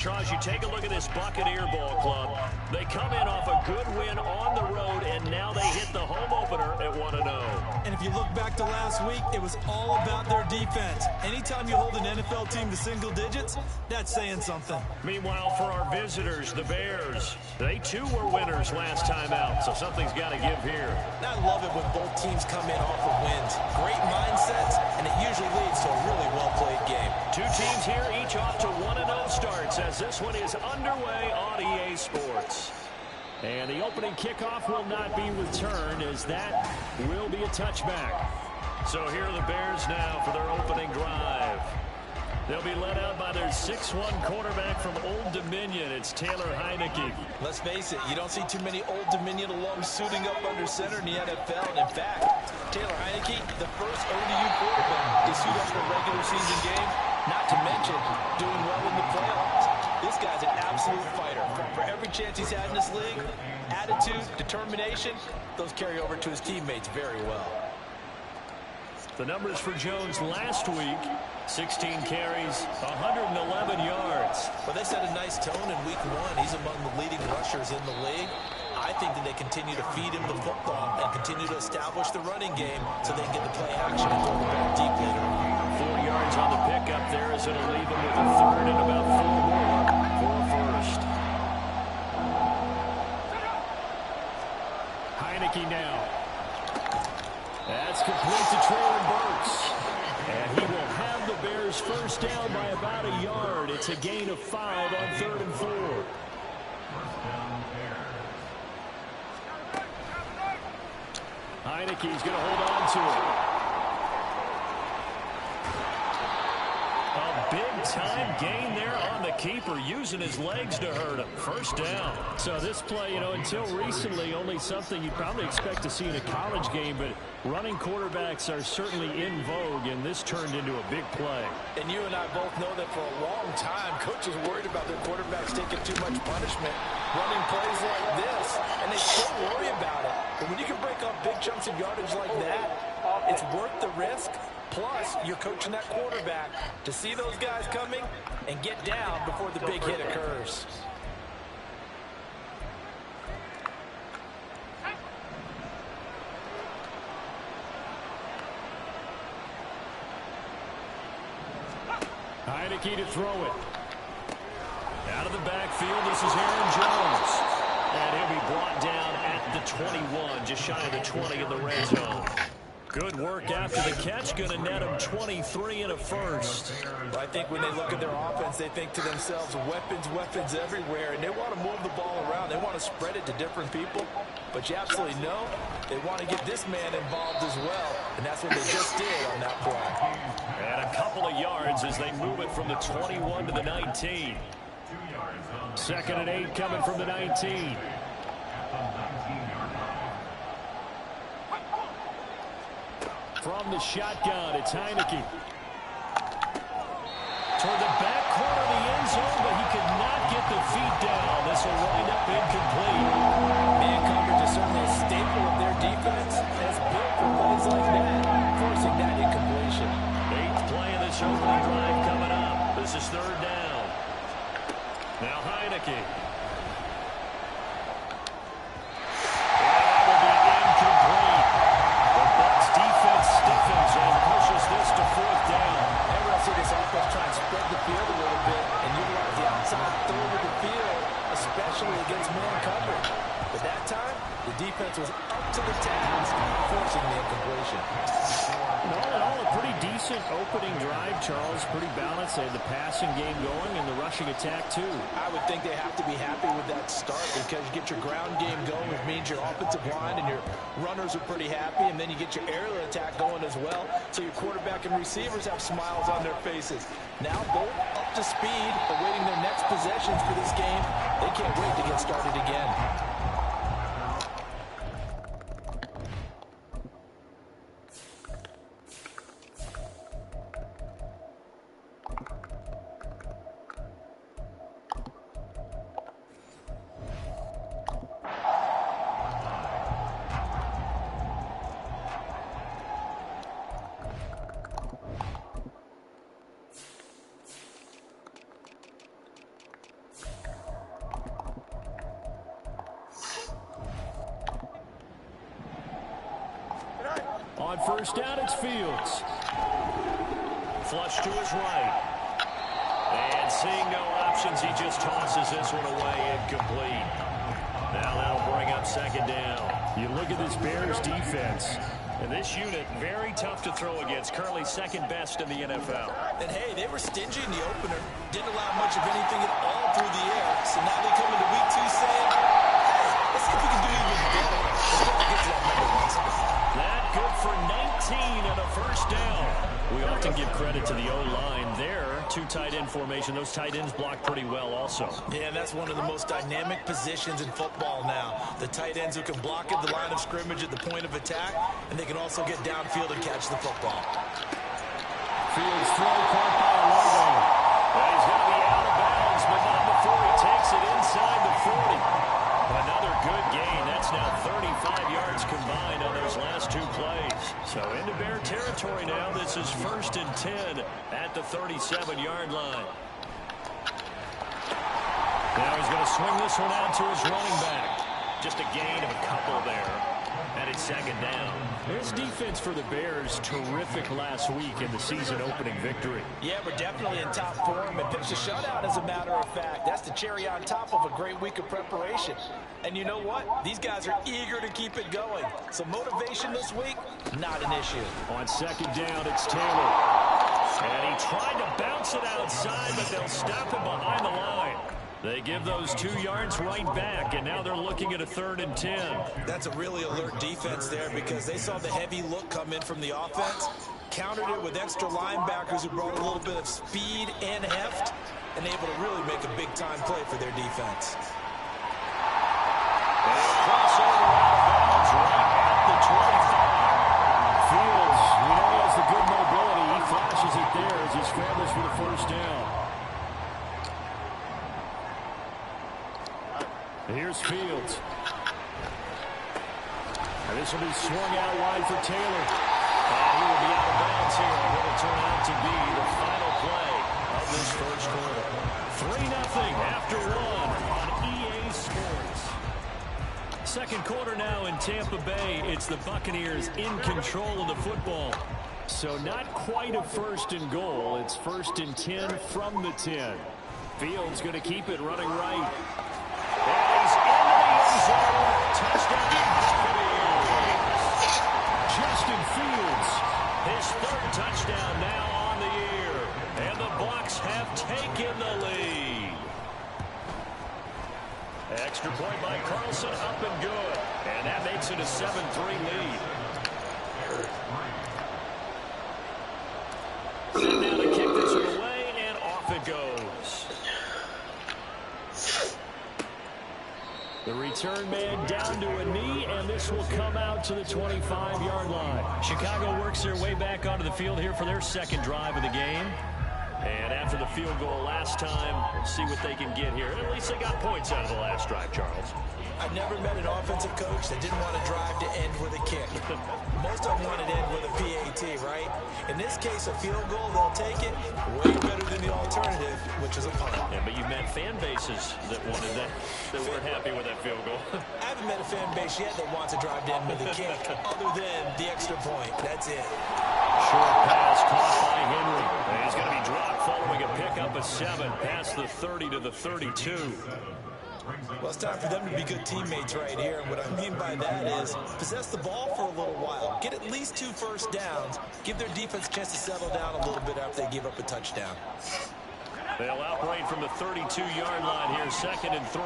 Charles, you take a look at this Buccaneer ball club. They come in off a good win on the road, and now they hit the home opener at 1-0. And if you look back to last week, it was all about their defense. Anytime you hold an NFL team to single digits, that's saying something. Meanwhile, for our visitors, the Bears, they too were winners last time out, so something's got to give here. I love it when both teams come in off of wins. Great mindsets, and it usually leads to a really well-played game. Two teams here, each off to 1-0 starts as this one is underway on EA Sports. And the opening kickoff will not be returned, as that will be a touchback. So here are the Bears now for their opening drive. They'll be led out by their 6'1 quarterback from Old Dominion. It's Taylor Heineke. Let's face it, you don't see too many Old Dominion alums suiting up under center in the NFL. And in fact, Taylor Heineke, the first ODU quarterback to suit up for a regular season game, not to mention doing well in the playoffs. This guy's an absolute fighter. For every chance he's had in this league, attitude, determination, those carry over to his teammates very well. The numbers for Jones last week, 16 carries, 111 yards. Well, they set a nice tone in week one. He's among the leading rushers in the league. I think that they continue to feed him the football and continue to establish the running game so they can get the play action and throw the ball deep later on. 4 yards on the pickup there as it'll leave him with a third and about 4 more for a first. Heineke now. That's complete to Traylon Burks. And he will have the Bears first down by about a yard. It's a gain of 5 on 3rd and 4. Heineke's going to hold on to it. A big-time gain there on the keeper, using his legs to hurt him. First down. So this play, until recently, only something you'd probably expect to see in a college game, but running quarterbacks are certainly in vogue, and this turned into a big play. And you and I both know that for a long time, coaches worried about their quarterbacks taking too much punishment, running plays like this, and they still worry about it. But when you can break up big chunks of yardage like that, it's worth the risk. Plus, you're coaching that quarterback to see those guys coming and get down before the big hit occurs. Heineke to throw it. Out of the backfield, this is Aaron Jones. And he'll be brought down at the 21, just shy of the 20 in the red zone. Good work after the catch, going to net him 23 and a first. I think when they look at their offense, they think to themselves, weapons everywhere, and they want to move the ball around. They want to spread it to different people. But you absolutely know they want to get this man involved as well, and that's what they just did on that play. And a couple of yards as they move it from the 21 to the 19. 2nd and 8 coming from the 19. From the shotgun, it's Heineke. Toward the back corner of the end zone, but he could not get the feet down. This will wind up incomplete. Man coverage is certainly a staple of their defense. It's built for plays like that, forcing that incompletion. 8th play of this opening drive coming up. This is 3rd down. Now Heineke. Against man coverage. But that time, the defense was up to the task, forcing the incompletion. All in all, a pretty decent opening drive, Charles. Pretty balanced. They had the passing game going and the rushing attack, too. I would think they have to be happy with that start because you get your ground game going, which means your offensive line and your runners are pretty happy, and then you get your aerial attack going as well, so your quarterback and receivers have smiles on their faces. Now both up to speed, awaiting their next possessions for this game. They can't wait to get started again. On first down, it's Fields. Flush to his right. And seeing no options, he just tosses this one away incomplete. Now that'll bring up second down. You look at this Bears defense. And this unit, very tough to throw against. Currently second best in the NFL. And, hey, they were stingy in the opener. Didn't allow much of anything at all through the air. So now they come into week 2 saying, hey, let's see if we can do even better. Let's try to get to that number 1 spot. That good for 19 and a first down. We often give credit to the O-line there. 2 tight end formation. Those tight ends block pretty well also. Yeah, that's one of the most dynamic positions in football now. The tight ends who can block at the line of scrimmage at the point of attack, and they can also get downfield and catch the football. Fields throw caught by Longo. He's going to be out of bounds, but not before he takes it inside the 40. Another good gain. That's now 35 yards combined on those last 2 plays. So into Bear territory now. This is 1st and 10 at the 37-yard line. Now he's going to swing this one out to his running back. Just a gain of a couple there. And it's second down. This defense for the Bears, terrific last week in the season-opening victory. Yeah, we're definitely in top form and pitched a shutout, as a matter of fact. That's the cherry on top of a great week of preparation. And you know what? These guys are eager to keep it going. So motivation this week, not an issue. On second down, it's Taylor. And he tried to bounce it outside, but they'll stop him behind the line. They give those 2 yards right back, and now they're looking at a 3rd and 10. That's a really alert defense there because they saw the heavy look come in from the offense, countered it with extra linebackers who brought a little bit of speed and heft, and able to really make a big-time play for their defense. Crossover out of bounds right at the 25. Fields, we know he has the good mobility. He flashes it there as he scrambles for the first down. Here's Fields. And this will be swung out wide for Taylor. And he will be out of bounds here. And it will turn out to be the final play of this first quarter. 3-0 after 1 on EA Sports. Second quarter now in Tampa Bay. It's the Buccaneers in control of the football. So not quite a 1st and goal. It's 1st and 10 from the 10. Fields going to keep it running right. And he's into the end zone. Touchdown, Buccaneers. Justin Fields, his 3rd touchdown now on the year. And the Bucs have taken the lead. Extra point by Carlson, up and good. And that makes it a 7-3 lead. Sit down to kick this one away, and off it goes. The return man down to a knee, and this will come out to the 25-yard line. Chicago works their way back onto the field here for their 2nd drive of the game. And after the field goal last time, we'll see what they can get here. At least they got points out of the last drive, Charles. I've never met an offensive coach that didn't want to drive to end with a kick. Most of them want to end with a PAT, right? In this case, a field goal, they'll take it way better than the alternative, which is a punt. Yeah, but you've met fan bases that wanted that weren't happy with that field goal. I haven't met a fan base yet that wants to drive to end with a kick, other than the extra point. That's it. Short pass caught by Henry. And he's going to be dropped following a pickup of 7 past the 30 to the 32. Well, it's time for them to be good teammates right here. And what I mean by that is possess the ball for a little while. Get at least 2 first downs. Give their defense a chance to settle down a little bit after they give up a touchdown. They'll operate from the 32-yard line here, 2nd and 3.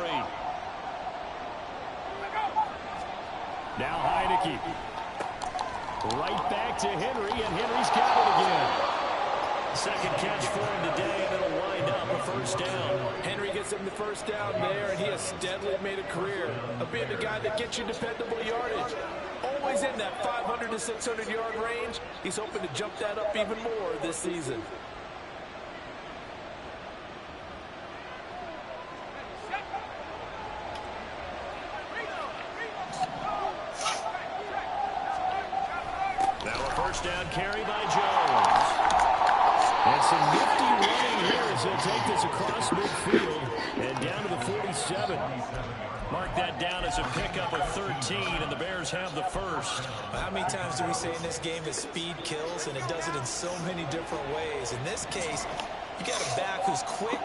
Now Heineke. Right back to Henry, and Henry's got it again. 2nd catch for him today, and it'll wind up a first down. Henry gets him the first down there, and he has steadily made a career of being the guy that gets you dependable yardage. Always in that 500 to 600-yard range. He's hoping to jump that up even more this season. Now a first down carry by Jones. And some nifty running here as he'll take this across midfield and down to the 47. Mark that down as a pickup of 13, and the Bears have the first. How many times do we say in this game that speed kills, and it does it in so many different ways? In this case, you got a back who's quick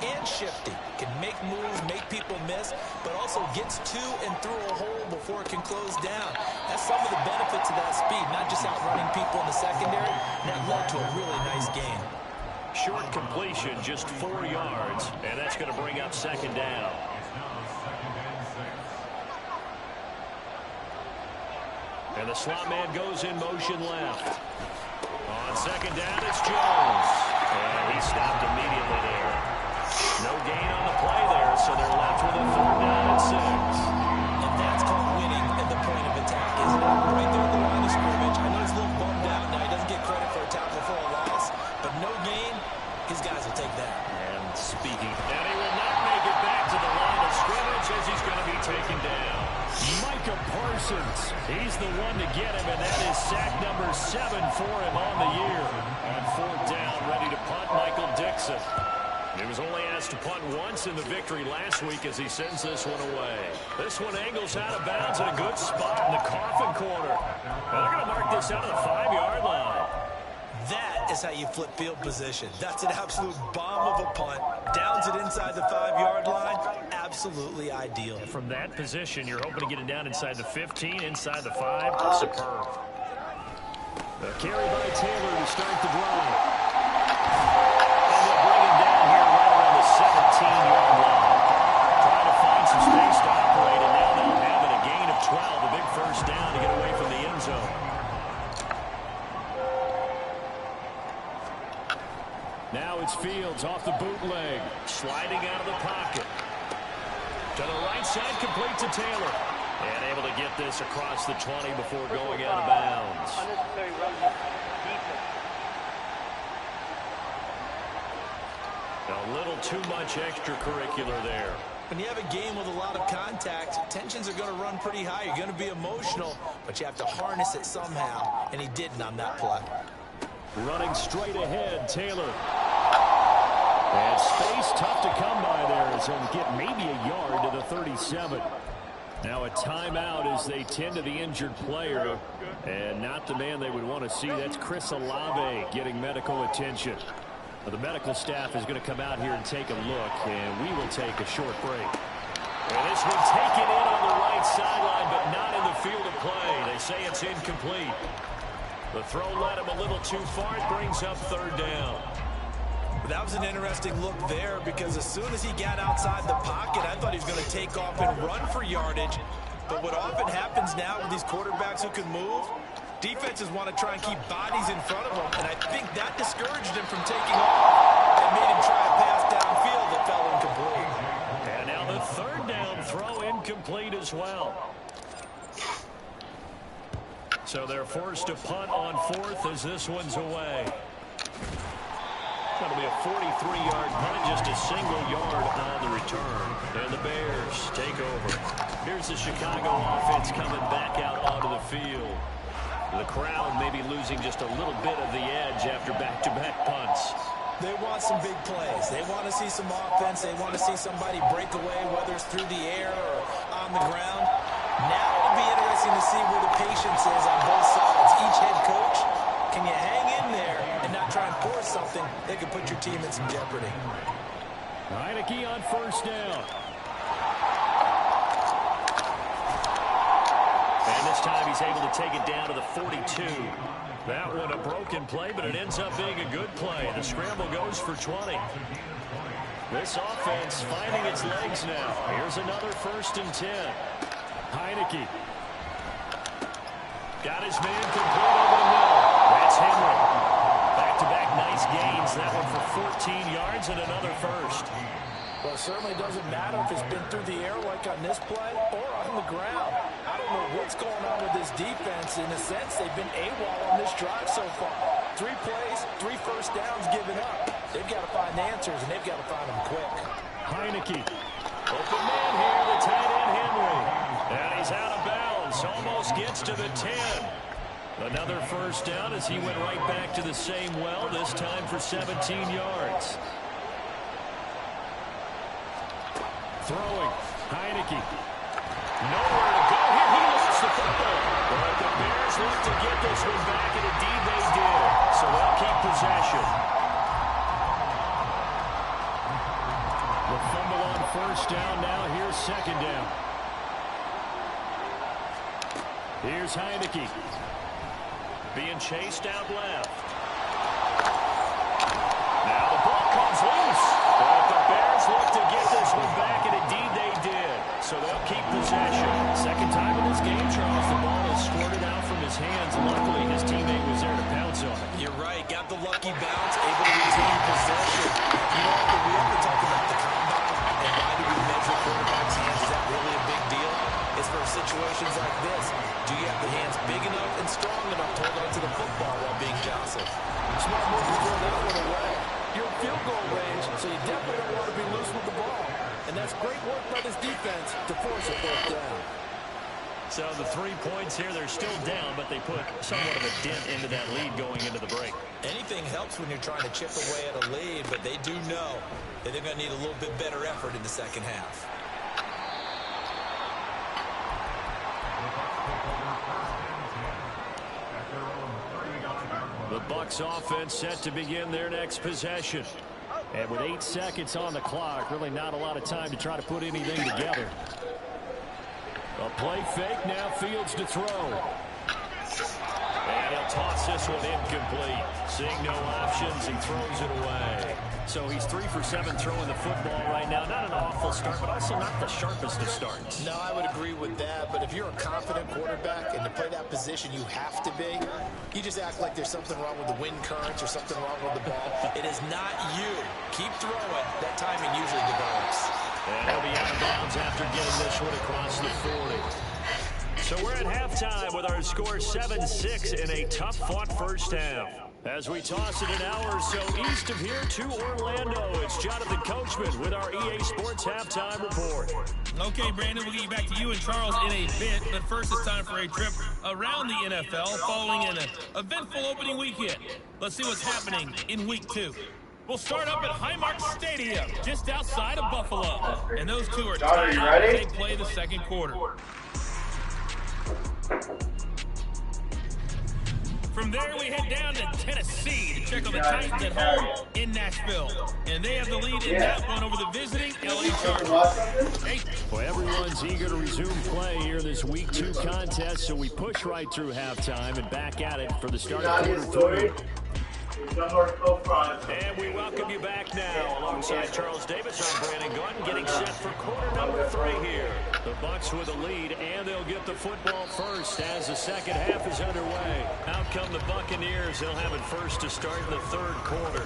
and shifty, can make moves, make people miss, but also gets to and through a hole before it can close down. That's some of the benefits of that speed, not just outrunning people in the secondary. And that led to a really nice game. Short completion, just 4 yards, and that's going to bring up second down. And the slot man goes in motion left. On second down, it's Jones. And he stopped immediately there. No gain on the play there, so they're left with a 3rd down and 6. And that's called winning at the point of attack, isn't it? Right there at the line of scrimmage. I know he's a little bummed out now. He doesn't get credit for a tackle for a loss, but no gain, his guys will take that. And speaking, and he will not make it back to the line of scrimmage as he's going to be taken down. Micah Parsons, he's the one to get him, and that is sack number 7 for him on the year. On 4th down, ready to punt, Michael Dixon. He was only asked to punt once in the victory last week as he sends this one away. This one angles out of bounds in a good spot in the coffin corner. Well, they're going to mark this out of the 5-yard line. That is how you flip field position. That's an absolute bomb of a punt. Downs it inside the 5-yard line. Absolutely ideal. From that position, you're hoping to get it down inside the 15, inside the 5. Superb. A carry by Taylor to start the drive. And they'll bring him down here right around the 17-yard line. Trying to find some space to operate, and now they'll have it a gain of 12. A big 1st down to get away from the end zone. Now it's Fields off the bootleg, sliding out of the pocket. To the right side, complete to Taylor. And able to get this across the 20 before going out of bounds. A little too much extracurricular there. When you have a game with a lot of contact, tensions are going to run pretty high. You're going to be emotional, but you have to harness it somehow, and he didn't on that play. Running straight ahead, Taylor. And space tough to come by there as he'll get maybe a yard to the 37. Now a timeout as they tend to the injured player, and not the man they would want to see. That's Chris Olave getting medical attention. Well, the medical staff is going to come out here and take a look, and we will take a short break. And this one taken in on the right sideline, but not in the field of play. They say it's incomplete. The throw led him a little too far. It brings up 3rd down. That was an interesting look there because as soon as he got outside the pocket, I thought he was going to take off and run for yardage. But what often happens now with these quarterbacks who can move, defenses want to try and keep bodies in front of them, and I think that discouraged him from taking off and made him try a pass downfield that fell incomplete. And now the 3rd down throw incomplete as well. So they're forced to punt on 4th as this one's away. That'll be a 43-yard punt, just a single yard on the return. And the Bears take over. Here's the Chicago offense coming back out onto the field. The crowd maybe losing just a little bit of the edge after back-to-back punts. They want some big plays. They want to see some offense. They want to see somebody break away, whether it's through the air or on the ground. Now it'll be interesting to see where the patience is on both sides. Each head coach, can you hang in there and not try and force something that could put your team in some jeopardy? Heineke on 1st down. And this time he's able to take it down to the 42. That one a broken play, but it ends up being a good play. The scramble goes for 20. This offense finding its legs now. Here's another 1st and 10. Heineke. Got his man complete over the middle. That's Henry. Back-to-back nice gains. That one for 14 yards and another 1st. Well, it certainly doesn't matter if it's been through the air like on this play or on the ground. I don't know what's going on with this defense. In a sense, they've been AWOL on this drive so far. 3 plays, 3 1st downs given up. They've got to find answers, and they've got to find them quick. Heineke. Open man here, the tight end Henry. And he's out of bounds. Almost gets to the 10. Another 1st down as he went right back to the same well, this time for 17 yards. Throwing. Heineke. Nowhere to go here. He lost the football. look to get this one back, and indeed they did. So they'll keep possession. The fumble on first down. Now here's second down. Here's Heineke. Being chased out left. Now the ball comes loose. But the Bears look to get this one back, and indeed they did. So they'll keep possession. Second time in this game, Charles, the ball is squirted out from his hands. Luckily, his teammate was there to pounce on it. You're right. Got the lucky bounce, able to retain possession. You know, when we ever talk about the combine and why do we measure quarterbacks' hands, is that really a big deal? It's for situations like this. Do you have the hands big enough and strong enough to hold on to the football while being jostled? Smart move to throw that one away. You're in field goal range, so you definitely don't want to be loose with the ball. And that's great work by this defense to force a fourth down. So the 3 points here, they're still down, but they put somewhat of a dent into that lead going into the break. Anything helps when you're trying to chip away at a lead, but they do know that they're going to need a little bit better effort in the second half. The Bucs offense set to begin their next possession. And with 8 seconds on the clock, really not a lot of time to try to put anything together. A play fake, now Fields to throw. And he'll toss this one incomplete. Seeing no options, he throws it away. So he's 3 for 7 throwing the football right now. Not an awful start, but also not the sharpest of starts. No, I would agree with that. But if you're a confident quarterback and to play that position you have to be, you just act like there's something wrong with the wind currents or something wrong with the ball. It is not you. Keep throwing. That timing usually develops. And he'll be out of bounds after getting this one across the 40. So we're at halftime with our score 7-6 in a tough-fought first half. As we toss it an hour or so east of here to Orlando, it's Jonathan Coachman with our EA Sports Halftime Report. Okay, Brandon, we'll get you back to you and Charles in a bit, but first it's time for a trip around the NFL following an eventful opening weekend. Let's see what's happening in Week 2. We'll start up at Highmark Stadium, just outside of Buffalo. And those two are tied up as they play the second quarter. From there, we head down to Tennessee to check on the Titans at home in Nashville. And they have the lead in that one over the visiting LA Chargers. Hey. Well, everyone's eager to resume play here in this Week 2 contest, so we push right through halftime and back at it for the start of quarter 3. And we welcome you back now. Alongside Charles Davis, I'm Brandon Gunn, getting set for quarter number 3 here. The Bucs with a lead, and they'll get the football first as the second half is underway. Out come the Buccaneers. They'll have it first to start in the third quarter.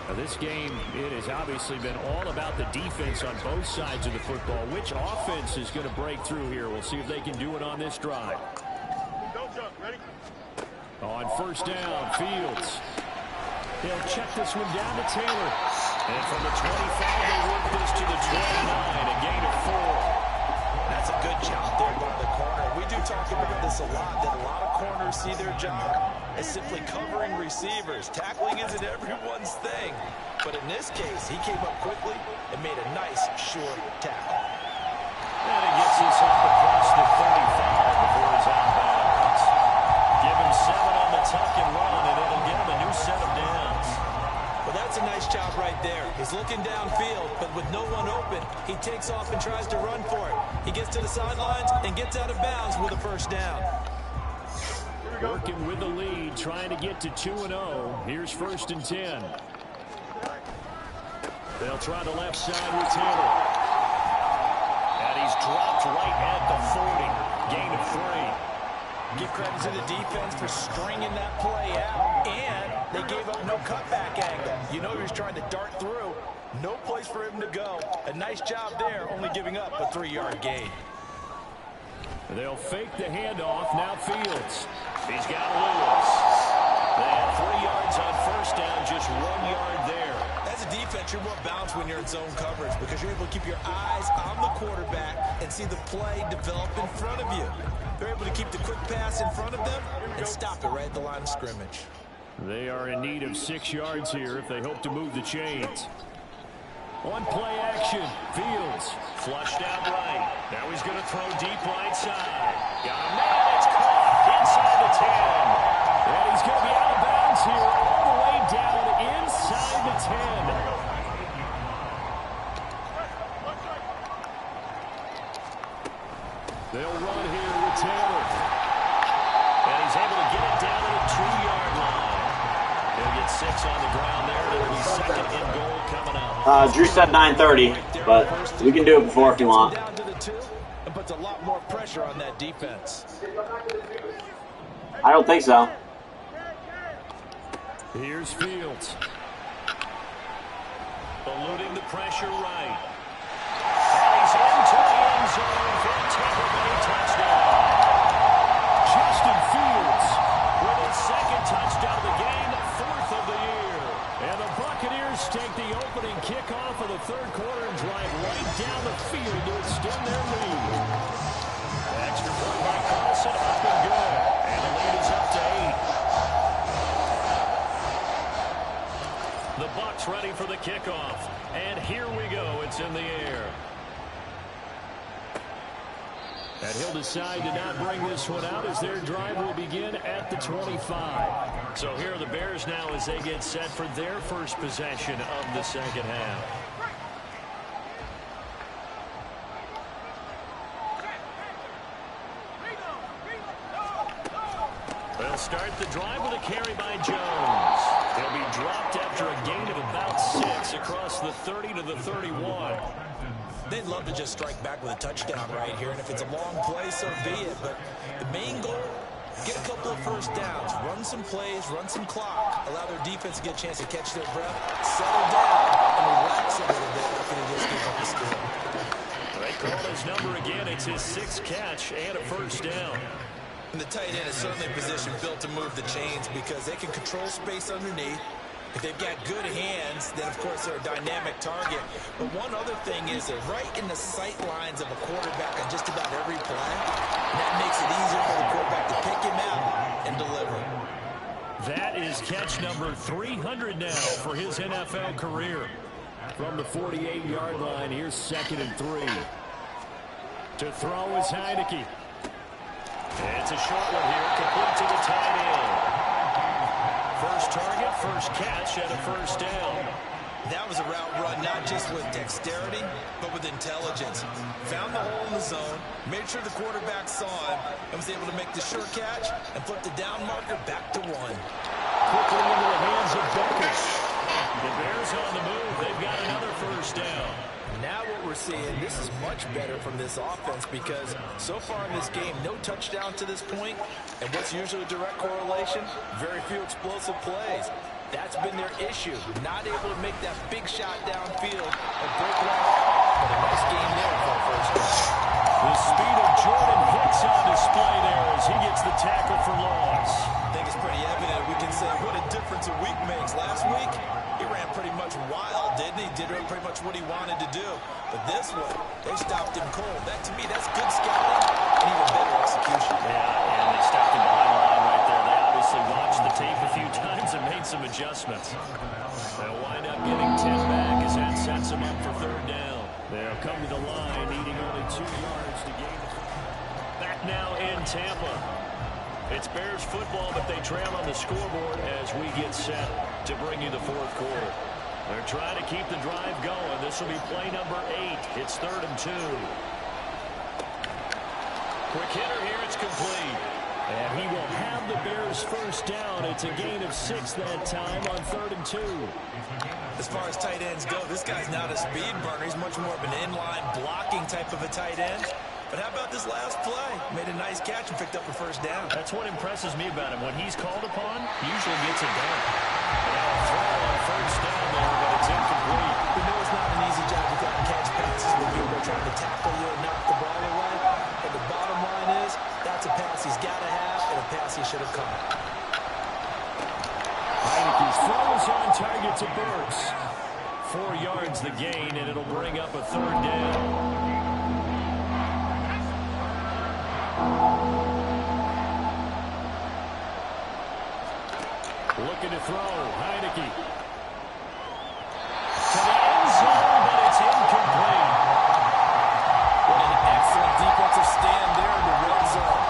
Now, this game, it has obviously been all about the defense on both sides of the football. Which offense is going to break through here? We'll see if they can do it on this drive. On first down, Fields. They'll check this one down to Taylor. And from the 25, they work this to the 29, a gain of 4. That's a good job there by the corner. We do talk about this a lot, that a lot of corners see their job as simply covering receivers. Tackling isn't everyone's thing. But in this case, he came up quickly and made a nice, short tackle. And he gets this up across the 35 before he's out of bounds. Give him 7 on the tuck and run, and it'll give him a new set of downs. Well, that's a nice job right there. He's looking downfield, but with no one open, he takes off and tries to run for it. He gets to the sidelines and gets out of bounds with a first down. Working with the lead, trying to get to 2-0. Here's first and 10. They'll try the left side with Taylor. And he's dropped right at the 40. Gain of 3. Give credit to the defense for stringing that play out, and they gave up no cutback angle. You know he was trying to dart through. No place for him to go. A nice job there, only giving up a 3-yard gain. They'll fake the handoff. Now Fields. He's got Lewis. They have 3 yards on first down, just 1 yard there. As a defense, you're more balanced when you're in zone coverage because you're able to keep your eyes on the quarterback and see the play develop in front of you. They're able to keep the quick pass in front of them and stop it right at the line of scrimmage. They are in need of 6 yards here if they hope to move the chains. On play action, Fields flushed out right. Now he's going to throw deep right side. Got a man, it's caught inside the 10. And he's going to be out of bounds here all the way down inside the 10. They'll run here with Taylor. And he's able to get it down to the 2-yard line. He'll get 6 on the ground there. And it'll be second and goal coming up. Drew said 9:30, but we can do it before if you want. Down to the 2 and puts a lot more pressure on that defense. I don't think so. Here's Fields. Eluding the pressure right. And he's into the end zone for a Tampa Bay touchdown. Justin Fields with his second touchdown of the game, the 4th of the year. And the Buccaneers take the opening kickoff of the third quarter and drive right down the field to extend their lead. Extra point by Carlson, up and good. And the lead is up to 8. The Bucs ready for the kickoff. And here we go. It's in the air. And he'll decide to not bring this one out as their drive will begin at the 25. So here are the Bears now as they get set for their first possession of the second half. They'll start the drive with a carry by Jones. He'll be dropped after a gain of about 6 across the 30 to the 31. They'd love to just strike back with a touchdown right here, and if it's a long play, so be it. But the main goal, get a couple of first downs, run some plays, run some clock, allow their defense to get a chance to catch their breath, settle down, and relax a little bit after they just give up the score. They call his number again. It's his 6th catch and a first down. And the tight end is certainly a position built to move the chains because they can control space underneath. If they've got good hands, then, of course, they're a dynamic target. But one other thing is they're right in the sight lines of a quarterback on just about every play. And that makes it easier for the quarterback to pick him out and deliver. That is catch number 300 now for his NFL career. From the 48-yard line, here's 2nd and 3. To throw is Heineke. It's a short one here, complete to the tight end. First target, first catch, and a first down. That was a route run not just with dexterity, but with intelligence. Found the hole in the zone, made sure the quarterback saw him, and was able to make the short catch and flip the down marker back to 1. Quickly into the hands of Becker. The Bears on the move. They've got another first down. Now what we're seeing, this is much better from this offense because so far in this game, no touchdown to this point, and what's usually a direct correlation? Very few explosive plays. That's been their issue, not able to make that big shot downfield and break it out. But a nice game there for a first down. The speed of Jordan Hicks on display there as he gets the tackle for loss. I think it's pretty evident. We can say what a difference a week makes. Last week, he ran pretty much wild, didn't he? Did pretty much what he wanted to do. But this one, they stopped him cold. That, to me, that's good scouting and even better execution. Yeah, and they stopped him behind the line right there. They obviously watched the tape a few times and made some adjustments. They'll wind up getting 10 back as that sets them up for third down. They'll come to the line, needing only 2 yards to gain the back now in Tampa. It's Bears football, but they trail on the scoreboard as we get set to bring you the fourth quarter. They're trying to keep the drive going. This will be play number 8. It's 3rd and 2. Quick hitter here. It's complete. And he will have the Bears first down. It's a gain of 6 that time on 3rd and 2. As far as tight ends go, this guy's not a speed burner. He's much more of an inline blocking type of a tight end. But how about this last play? Made a nice catch and picked up a first down. That's what impresses me about him. When he's called upon, he usually gets it done. And a throw on first down there, but it's incomplete. We know it's not an easy job to go and catch passes when people are trying to tackle you and knock the ball away. But the bottom line is, that's a pass he's got to have and a pass he should have caught. Heineke's throw is on target to Burks. 4 yards the gain, and it'll bring up a 3rd down. Looking to throw, Heineke. To the end zone, but it's incomplete. What an excellent defensive stand there in the red zone.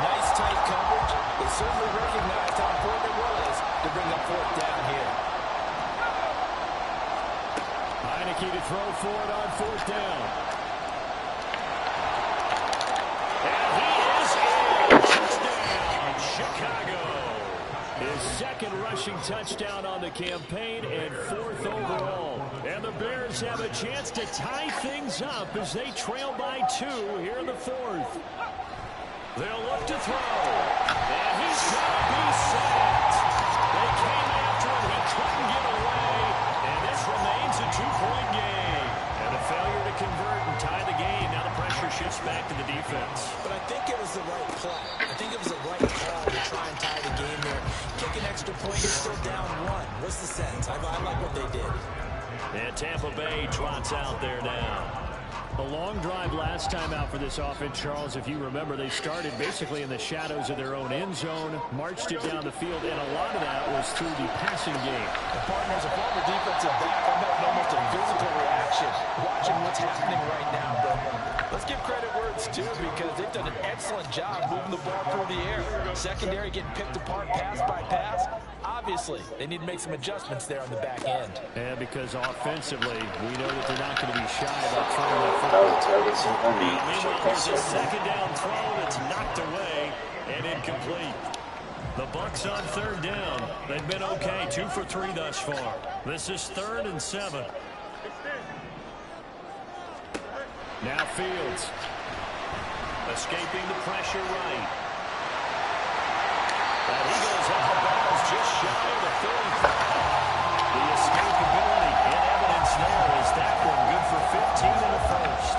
Nice tight coverage. They touchdown on the campaign and 4th overall. And the Bears have a chance to tie things up as they trail by 2 here in the 4th. They'll look to throw. And he's going to be sacked. They came after him. He couldn't get away. And this remains a 2-point game. And a failure to convert and tie the game. Now the pressure shifts back to the defense. But I think it was the right play. I think it was the right call to try and tie the game there. Kick an extra point, you're still down 1. What's the sense? I like what they did. And Tampa Bay trots out there now. A long drive last time out for this offense, Charles. If you remember, they started basically in the shadows of their own end zone, marched it down the field, and a lot of that was through the passing game. The partner's a former defensive back. I'm having almost a physical reaction watching what's happening right now. But let's give credit where it's due because they've done an excellent job moving the ball through the air. Secondary getting picked apart pass by pass. Obviously, they need to make some adjustments there on the back end. And because offensively, we know that they're not going to be shy about throwing that football. Meanwhile, there's a second down throw that's knocked away and incomplete. The Bucs on 3rd down. They've been okay, 2 for 3 thus far. This is 3rd and 7. Now Fields. Escaping the pressure right. And he goes out of bounds just shy of the 35. The escapability in evidence there is that one good for 15 in the 1st.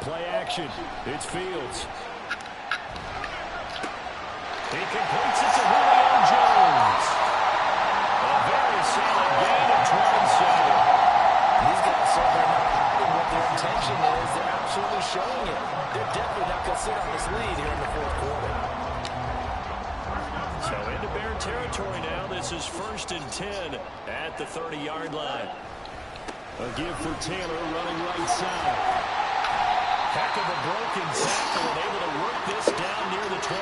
Play action. It's Fields. He completes it to Julio Jones. A very solid gain of 27. These guys certainly not hiding what their intention is. They're absolutely showing it. They're definitely not going to sit on this lead here in the 4th quarter. So into Bear territory now. This is 1st and 10 at the 30-yard line. A give for Taylor running right side. Heck of a broken tackle and able to work this down near the 23.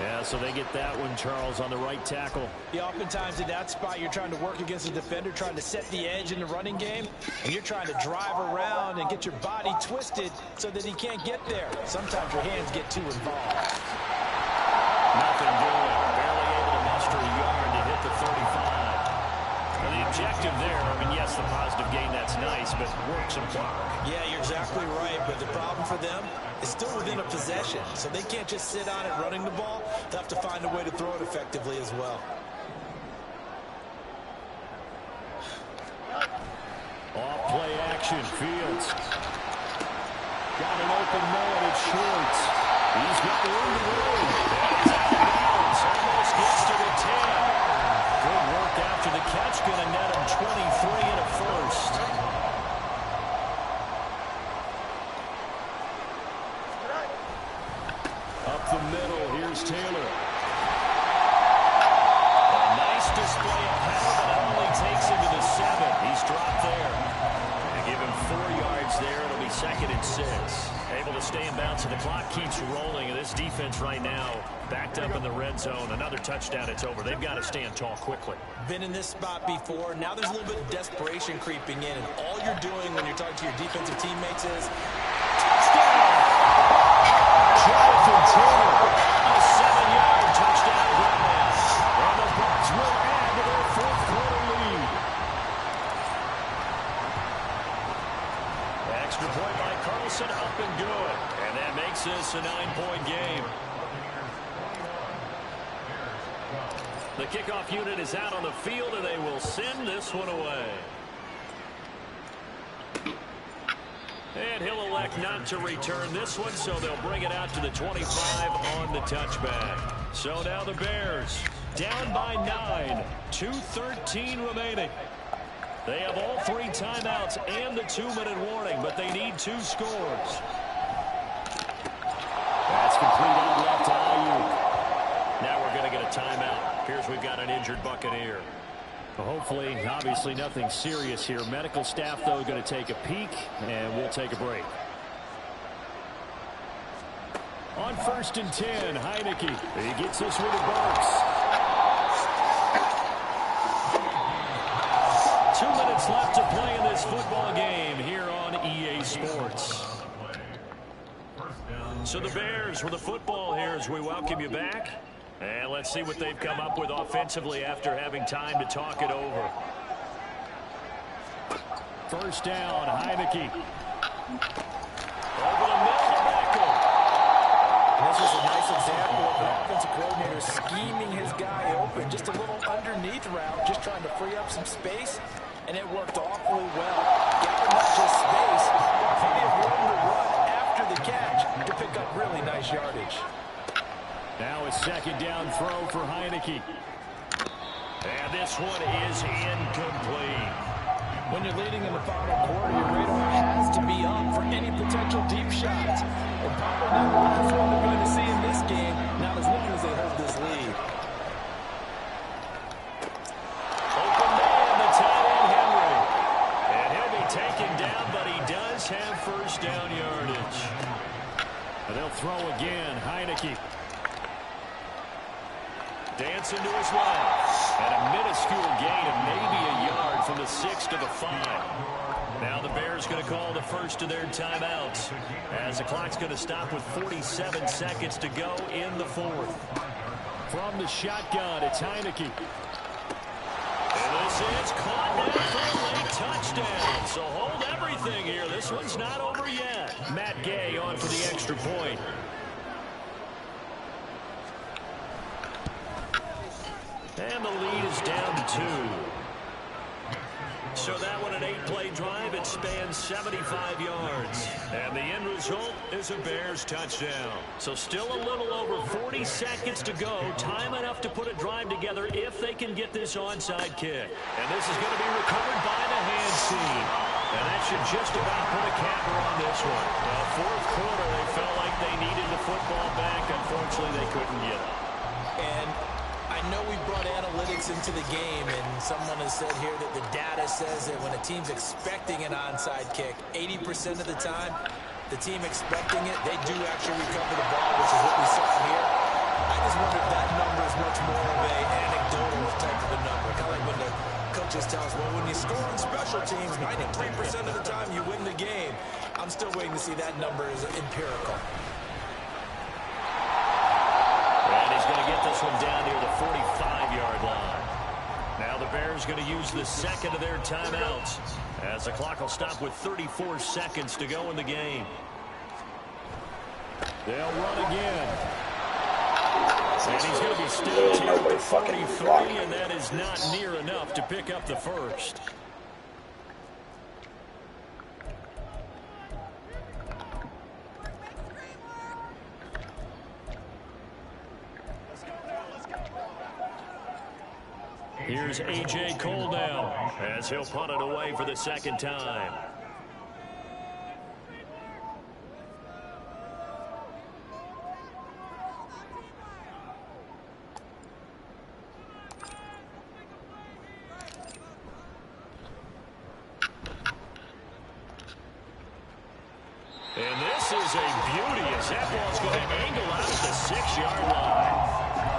Yeah, so they get that one, Charles, on the right tackle. Yeah, oftentimes in that spot, you're trying to work against the defender, trying to set the edge in the running game, and you're trying to drive around and get your body twisted so that he can't get there. Sometimes your hands get too involved. Nothing doing. Barely able to muster a yard to hit the 35. Now the objective there, I mean, yes, the positive gain, that's nice, but work some clock. Yeah, you're exactly right, but the problem for them is still within a possession, so they can't just sit on it running the ball. They'll have to find a way to throw it effectively as well. Off play action, Fields. Got an open man at Schwartz. He's got room to run. He's out of bounds. Almost gets to the 10. Good work after the catch. Going to net him 23 in a 1st. Up the middle, here's Taylor. A nice display of power, but it only takes him to the 7. He's dropped there. They give him 4 yards there. It'll be 2nd and 6. Able to stay in bounds, and the clock keeps rolling. And this defense right now backed up in the red zone. Another touchdown, it's over. They've got to stand tall quickly. Been in this spot before. Now there's a little bit of desperation creeping in, and all you're doing when you're talking to your defensive teammates is touchdown! Jonathan Taylor, a 7-yard touchdown grab. And the Bucs will add to their 4th quarter lead. Extra point by Carlson, up and good. And that makes this a 9-point game. The kickoff unit is out on the field, and they will send this one away. And he'll elect not to return this one, so they'll bring it out to the 25 on the touchback. So now the Bears down by 9, 2:13 remaining. They have all 3 timeouts and the 2-minute warning, but they need 2 scores. That's complete out left to Ayuk. Now we're going to get a timeout. Here's we've got an injured Buccaneer. Well, hopefully, obviously nothing serious here. Medical staff, though, going to take a peek, and we'll take a break. On 1st and 10, Heineke. He gets this one to Burks. 2 minutes left to play. Monday's football game here on EA Sports. So the Bears with the football here as we welcome you back. And let's see what they've come up with offensively after having time to talk it over. First down, Heineke. Over the middle to Beckham. This is a nice example of an offensive coordinator scheming his guy open. Just a little underneath route, just trying to free up some space, and it worked awfully well. Gave him not just space, but plenty of room to run after the catch to pick up really nice yardage. Now a second down throw for Heineke. And this one is incomplete. When you're leading in the final quarter, your radar has to be up for any potential deep shots. And probably not the last one they're going to see in this game, not as long as they hold this lead. Open man, the tight end, Henry. And he'll be taken down, but he does have first down yardage. And they'll throw again, Heineke. Dancing to his left. And a minuscule gain of maybe a yard from the 6 to the 5. Now the Bears going to call the first of their timeouts as the clock's going to stop with 47 seconds to go in the fourth. From the shotgun, it's Heineke. And this is caught down for a late touchdown. So hold everything here. This one's not over yet. Matt Gay on for the extra point. And the lead is down to 2. So that one an 8-play drive. It spans 75 yards. And the end result is a Bears touchdown. So still a little over 40 seconds to go. Time enough to put a drive together if they can get this onside kick. And this is going to be recovered by the hand team. And that should just about put a capper on this one. Well, fourth quarter, they felt like they needed the football back. Unfortunately, they couldn't get it. And I know we brought analytics into the game, and someone has said here that the data says that when a team's expecting an onside kick, 80% of the time, the team expecting it, they do actually recover the ball, which is what we saw here. I just wonder if that number is much more of a anecdotal type of a number. Kind of like when the coaches tell us, well, when you score on special teams, 93% of the time you win the game. I'm still waiting to see that number is empirical. And he's going to get this one down near the 45-yard line. Now the Bears going to use the second of their timeouts as the clock will stop with 34 seconds to go in the game. They'll run again. And he's going to be stopped here at the 43, and that is not near enough to pick up the first. Here's A.J. Cole now as he'll punt it away for the second time. And this is a beauty as that ball's going to angle out at the 6-yard line.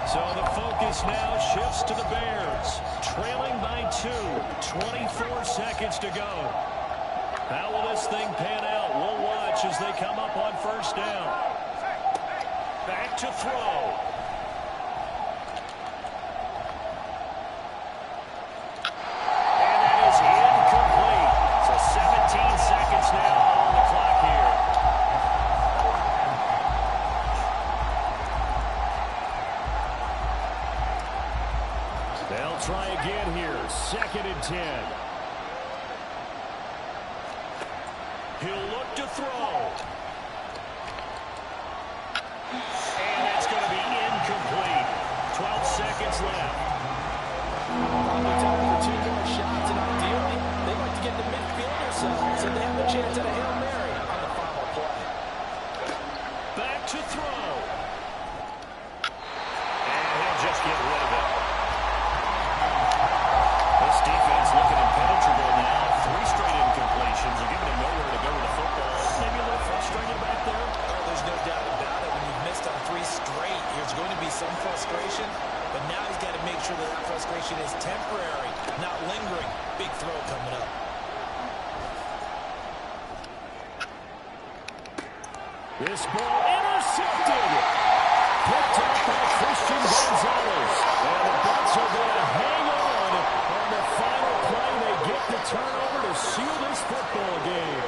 So the focus now shifts to the Bears, trailing by 2, 24 seconds to go. How will this thing pan out? We'll watch as they come up on first down. Back to throw. And that is incomplete. So 17 seconds now on the clock here. They'll try again here. 2nd and 10. He'll look to throw. And that's going to be incomplete. 12 seconds left. Probably time for 2 more shots, and ideally, they'd like to get the midfielder so they have a chance at a Hail Mary on the final play. Back to throw. And he'll just get rid of it. This defense looking impenetrable now. 3 straight incompletions. They're giving him nowhere to go with the football. Maybe a little frustrated back there. Oh, there's no doubt about it. When you've missed on 3 straight, there's going to be some frustration. But now he's got to make sure that frustration is temporary, not lingering. Big throw coming up. This ball intercepted. Picked up by Christian Gonzalez. And the Bucs are going to hang on the final play. They get the turnover to seal this football game.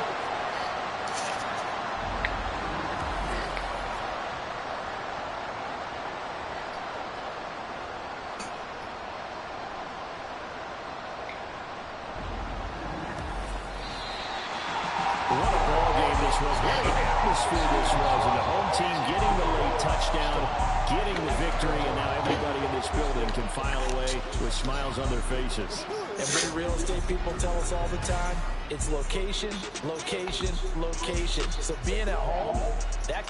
What a ball game this was. What an atmosphere this was. And the home team getting the late touchdown, getting the victory, and now everybody in this building can file away with smiles on their faces. And we real estate people tell us all the time, it's location, location, location. So being at home, that